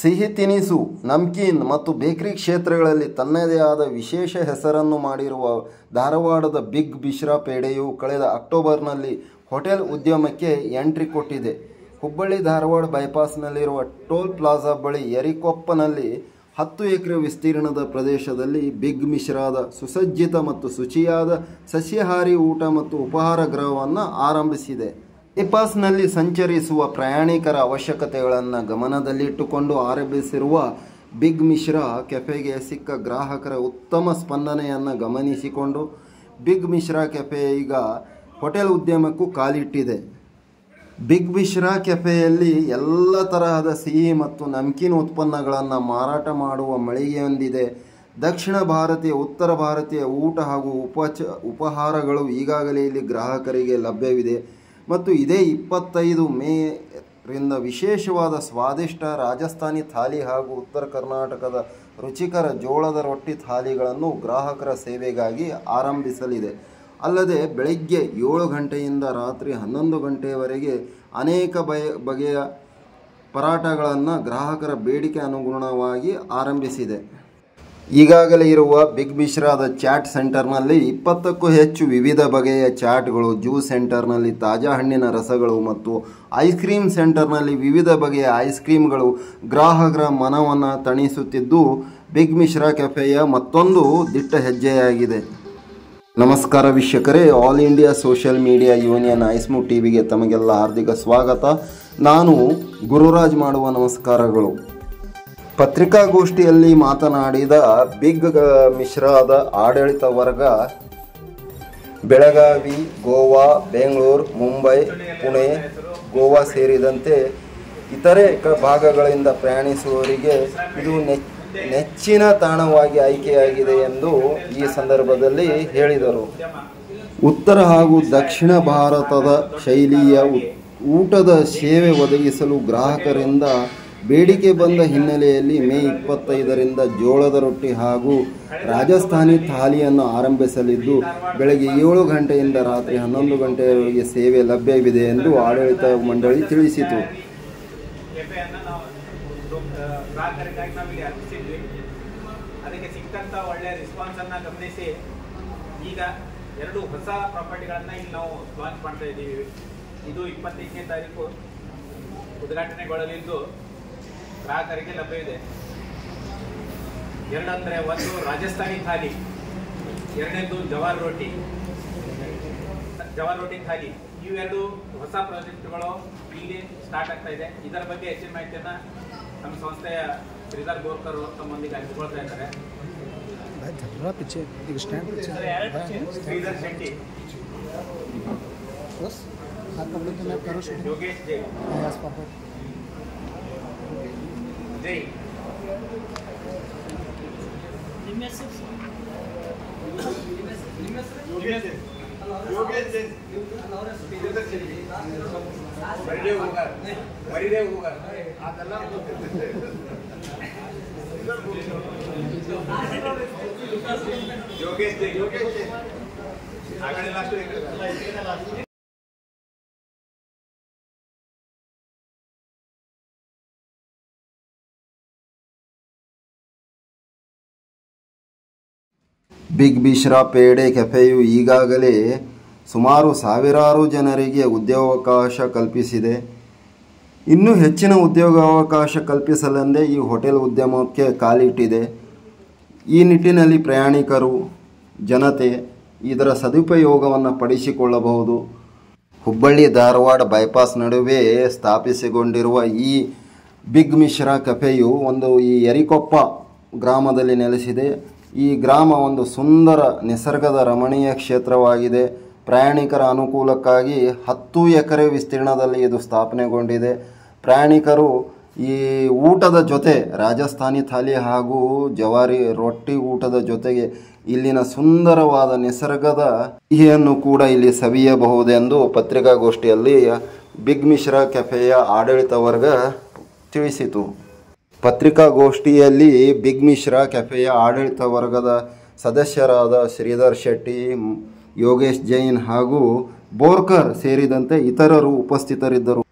ಸಿಹಿ ತಿನಿಸು, ನಮ್ಕೀನ್ ಮತ್ತು ಬೇಕರಿ ಕ್ಷೇತ್ರಗಳಲ್ಲಿ ತನ್ನದೇ ಆದ ವಿಶೇಷ ಹೆಸರನ್ನು ಮಾಡಿರುವ ಧಾರವಾಡದ ಬಿಗ್ ಮಿಶ್ರಾ ಪೇಡೆಯು ಕಳೆದ ಅಕ್ಟೋಬರ್ನಲ್ಲಿ ಹೋಟೆಲ್ ಉದ್ಯಮಕ್ಕೆ ಎಂಟ್ರಿ ಕೊಟ್ಟಿದೆ. ಹುಬ್ಬಳ್ಳಿ ಧಾರವಾಡ ಬೈಪಾಸ್ನಲ್ಲಿರುವ ಟೋಲ್ ಪ್ಲಾಜಾ ಬಳಿ ಯರಿಕೊಪ್ಪನಲ್ಲಿ 10 ಎಕರೆ ವಿಸ್ತೀರ್ಣದ ಪ್ರದೇಶದಲ್ಲಿ ಬಿಗ್ ಮಿಶ್ರಾದ ಸುಸಜ್ಜಿತ ಮತ್ತು ಶುಚಿಯಾದ ಸಸ್ಯಾಹಾರಿ ಊಟ ಮತ್ತು ಉಪಹಾರ ಗೃಹವನ್ನು ಆರಂಭಿಸಿದೆ. ಬೈಪಾಸ್ನಲ್ಲಿ ಸಂಚರಿಸುವ ಪ್ರಯಾಣಿಕರ ಅವಶ್ಯಕತೆಗಳನ್ನು ಗಮನದಲ್ಲಿಟ್ಟುಕೊಂಡು ಆರಂಭಿಸಿರುವ ಬಿಗ್ ಮಿಶ್ರಾ ಕೆಫೆಗೆ ಸಿಕ್ಕ ಗ್ರಾಹಕರ ಉತ್ತಮ ಸ್ಪಂದನೆಯನ್ನು ಗಮನಿಸಿಕೊಂಡು ಬಿಗ್ ಮಿಶ್ರಾ ಕೆಫೆ ಈಗ ಹೋಟೆಲ್ ಉದ್ಯಮಕ್ಕೂ ಕಾಲಿಟ್ಟಿದೆ. ಬಿಗ್ ಮಿಶ್ರಾ ಕೆಫೆಯಲ್ಲಿ ಎಲ್ಲ ತರಹದ ಸಿಹಿ ಮತ್ತು ನಮ್ಕೀನ್ ಉತ್ಪನ್ನಗಳನ್ನು ಮಾರಾಟ ಮಾಡುವ ಮಳಿಗೆಯೊಂದಿದೆ. ದಕ್ಷಿಣ ಭಾರತೀಯ, ಉತ್ತರ ಭಾರತೀಯ ಊಟ ಹಾಗೂ ಉಪಹಾರಗಳು ಈಗಾಗಲೇ ಇಲ್ಲಿ ಗ್ರಾಹಕರಿಗೆ ಲಭ್ಯವಿದೆ ಮತ್ತು ಇದೇ 25 ಮೇರಿಂದ ವಿಶೇಷವಾದ ಸ್ವಾದಿಷ್ಟ ರಾಜಸ್ಥಾನಿ ಥಾಲಿ ಹಾಗೂ ಉತ್ತರ ಕರ್ನಾಟಕದ ರುಚಿಕರ ಜೋಳದ ರೊಟ್ಟಿ ಥಾಲಿಗಳನ್ನು ಗ್ರಾಹಕರ ಸೇವೆಗಾಗಿ ಆರಂಭಿಸಲಿದೆ. ಅಲ್ಲದೆ ಬೆಳಗ್ಗೆ 7 ಗಂಟೆಯಿಂದ ರಾತ್ರಿ 11 ಗಂಟೆಯವರೆಗೆ ಅನೇಕ ಬಗೆಯ ಪರಾಟಗಳನ್ನು ಗ್ರಾಹಕರ ಬೇಡಿಕೆ ಅನುಗುಣವಾಗಿ ಆರಂಭಿಸಿದೆ. ಈಗಾಗಲೇ ಇರುವ ಬಿಗ್ ಮಿಶ್ರಾದ ಚಾಟ್ ಸೆಂಟರ್ನಲ್ಲಿ 20ಕ್ಕೂ ಹೆಚ್ಚು ವಿವಿಧ ಬಗೆಯ ಚಾಟ್ಗಳು, ಜ್ಯೂಸ್ ಸೆಂಟರ್ನಲ್ಲಿ ತಾಜಾ ಹಣ್ಣಿನ ರಸಗಳು ಮತ್ತು ಐಸ್ ಕ್ರೀಮ್ ಸೆಂಟರ್ನಲ್ಲಿ ವಿವಿಧ ಬಗೆಯ ಐಸ್ ಕ್ರೀಮ್ಗಳು ಗ್ರಾಹಕರ ಮನವನ್ನು ತಣಿಸುತ್ತಿದ್ದು ಬಿಗ್ ಮಿಶ್ರಾ ಕೆಫೆಯ ಮತ್ತೊಂದು ದಿಟ್ಟ ಹೆಜ್ಜೆಯಾಗಿದೆ. ನಮಸ್ಕಾರ ವೀಕ್ಷಕರೇ, All India Social Media Union ಐಸ್ಮು ಟಿವಿಗೆ ತಮಗೆಲ್ಲ ಹಾರ್ದಿಕ ಸ್ವಾಗತ. ನಾನು ಗುರುರಾಜ್ ಮಾಡುವ ನಮಸ್ಕಾರಗಳು. ಪತ್ರಿಕಾಗೋಷ್ಠಿಯಲ್ಲಿ ಮಾತನಾಡಿದ ಬಿಗ್ ಮಿಶ್ರಾದ ಆಡಳಿತ ವರ್ಗ ಬೆಳಗಾವಿ, ಗೋವಾ, ಬೆಂಗಳೂರು, ಮುಂಬೈ, ಪುಣೆ, ಗೋವಾ ಸೇರಿದಂತೆ ಇತರೆ ಭಾಗಗಳಿಂದ ಪ್ರಯಾಣಿಸುವವರಿಗೆ ಇದು ನೆಚ್ಚಿನ ತಾಣವಾಗಿ ಆಯ್ಕೆಯಾಗಿದೆ ಎಂದು ಈ ಸಂದರ್ಭದಲ್ಲಿ ಹೇಳಿದರು. ಉತ್ತರ ಹಾಗೂ ದಕ್ಷಿಣ ಭಾರತದ ಶೈಲಿಯ ಊಟದ ಸೇವೆ ಒದಗಿಸಲು ಗ್ರಾಹಕರಿಂದ ಬೇಡಿಕೆ ಬಂದ ಹಿನ್ನೆಲೆಯಲ್ಲಿ ಮೇ 25ರಿಂದ ಜೋಳದ ರೊಟ್ಟಿ ಹಾಗೂ ರಾಜಸ್ಥಾನಿ ಥಾಲಿಯನ್ನು ಆರಂಭಿಸಲಿದ್ದು ಬೆಳಗ್ಗೆ 7 ಗಂಟೆಯಿಂದ ರಾತ್ರಿ 11 ಗಂಟೆಯವರೆಗೆ ಸೇವೆ ಲಭ್ಯವಿದೆ ಎಂದು ಆಡಳಿತ ಮಂಡಳಿ ತಿಳಿಸಿತು. ಅದಕ್ಕೆ ಸಿಕ್ಕಂತ ಒಳ್ಳೆಯ ರೆಸ್ಪಾನ್ಸ್ ಅನ್ನ ಗಮನಿಸಿ ಈಗ 2 ಹೊಸ ಪ್ರಾಪರ್ಟಿಗಳನ್ನ ಇಲ್ಲಿ ನಾವು ಲಾಂಚ್ ಮಾಡ್ತಾ ಇದ್ದೀವಿ. ಇದು 25ನೇ ತಾರೀಕು ಉದ್ಘಾಟನೆಗೊಳ್ಳಲಿದ್ದು ಗ್ರಾಹಕರಿಗೆ ಲಭ್ಯವಿದೆ. 2 ಅಂದರೆ 1 ರಾಜಸ್ಥಾನಿ ಥಾಲಿ, 2ನೇದು ಜವಾರ್ ರೋಟಿ ಥಾಲಿ. ಇವೆರಡು ಹೊಸ ಪ್ರಾಜೆಕ್ಟ್ಗಳು ಇಲ್ಲಿ ಸ್ಟಾರ್ಟ್ ಆಗ್ತಾ ಇದೆ. ಇದರ ಬಗ್ಗೆ ಹೆಚ್ಚಿನ ಮಾಹಿತಿಯನ್ನ ನಮ್ಮ ಸಂಸ್ಥೆಯ ಶ್ರೀಧರ್ ಬೋರ್ಕರ್ ತಮ್ಮೊಂದಿಗೆ ಹಂಚಿಕೊಳ್ತಾ ಇದ್ದಾರೆ. ಶ್ರೀಧರ್ ಶೆಟ್ಟಿ, ಯೋಗೇಶ್ ಜೈ, ಬಿಗ್ ಮಿಶ್ರಾ ಪೇಡೆ ಕೆಫೆಯು ಈಗಾಗಲೇ ಸುಮಾರು ಸಾವಿರಾರು ಜನರಿಗೆ ಉದ್ಯೋಗಾವಕಾಶ ಕಲ್ಪಿಸಿದೆ. ಇನ್ನೂ ಹೆಚ್ಚಿನ ಉದ್ಯೋಗಾವಕಾಶ ಕಲ್ಪಿಸಲೆಂದೇ ಈ ಹೋಟೆಲ್ ಉದ್ಯಮಕ್ಕೆ ಕಾಲಿಟ್ಟಿದೆ. ಈ ನಿಟ್ಟಿನಲ್ಲಿ ಪ್ರಯಾಣಿಕರು, ಜನತೆ ಇದರ ಸದುಪಯೋಗವನ್ನು ಪಡಿಸಿಕೊಳ್ಳಬಹುದು. ಹುಬ್ಬಳ್ಳಿ ಧಾರವಾಡ ಬೈಪಾಸ್ ನಡುವೆ ಸ್ಥಾಪಿಸಿಕೊಂಡಿರುವ ಈ ಬಿಗ್ ಮಿಶ್ರಾ ಕೆಫೆಯು ಈ ಯರಿಕೊಪ್ಪ ಗ್ರಾಮದಲ್ಲಿ ನೆಲೆಸಿದೆ. ಈ ಗ್ರಾಮ ಒಂದು ಸುಂದರ ನಿಸರ್ಗದ ರಮಣೀಯ ಕ್ಷೇತ್ರವಾಗಿದೆ. ಪ್ರಯಾಣಿಕರ ಅನುಕೂಲಕ್ಕಾಗಿ 10 ಎಕರೆ ವಿಸ್ತೀರ್ಣದಲ್ಲಿ ಇದು ಸ್ಥಾಪನೆಗೊಂಡಿದೆ. ಪ್ರಯಾಣಿಕರು ಈ ಊಟದ ಜೊತೆ ರಾಜಸ್ಥಾನಿ ಥಾಲಿ ಹಾಗೂ ಜವಾರಿ ರೊಟ್ಟಿ ಊಟದ ಜೊತೆಗೆ ಇಲ್ಲಿನ ಸುಂದರವಾದ ನಿಸರ್ಗದ ಸಿಹಿಯನ್ನು ಕೂಡ ಇಲ್ಲಿ ಸವಿಯಬಹುದೆಂದು ಪತ್ರಿಕಾಗೋಷ್ಠಿಯಲ್ಲಿ ಬಿಗ್ ಮಿಶ್ರಾ ಕೆಫೆಯ ಆಡಳಿತ ವರ್ಗ ತಿಳಿಸಿತು. ಪತ್ರಿಕಾಗೋಷ್ಠಿಯಲ್ಲಿ ಬಿಗ್ ಮಿಶ್ರಾ ಕೆಫೆಯ ಆಡಳಿತ ವರ್ಗದ ಸದಸ್ಯರಾದ ಶ್ರೀಧರ್ ಶೆಟ್ಟಿ, ಯೋಗೇಶ್ ಜೈನ್ ಹಾಗೂ ಬೋರ್ಕರ್ ಸೇರಿದಂತೆ ಇತರರು ಉಪಸ್ಥಿತರಿದ್ದರು.